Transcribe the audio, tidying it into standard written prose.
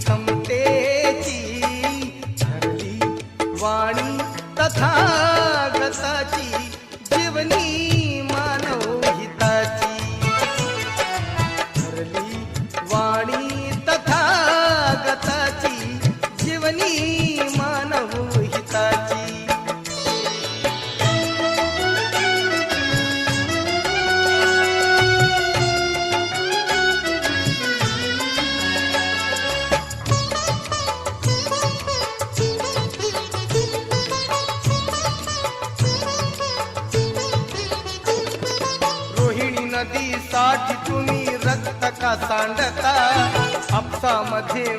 समतेची, ठरली वाणी तथागताची, जीवनी मानव हिताची. ठरली वाणी तथागताची, जीवनी मानव हिताची. नदी साठी तुम्ही रक्त का सांडता, आपसामध्ये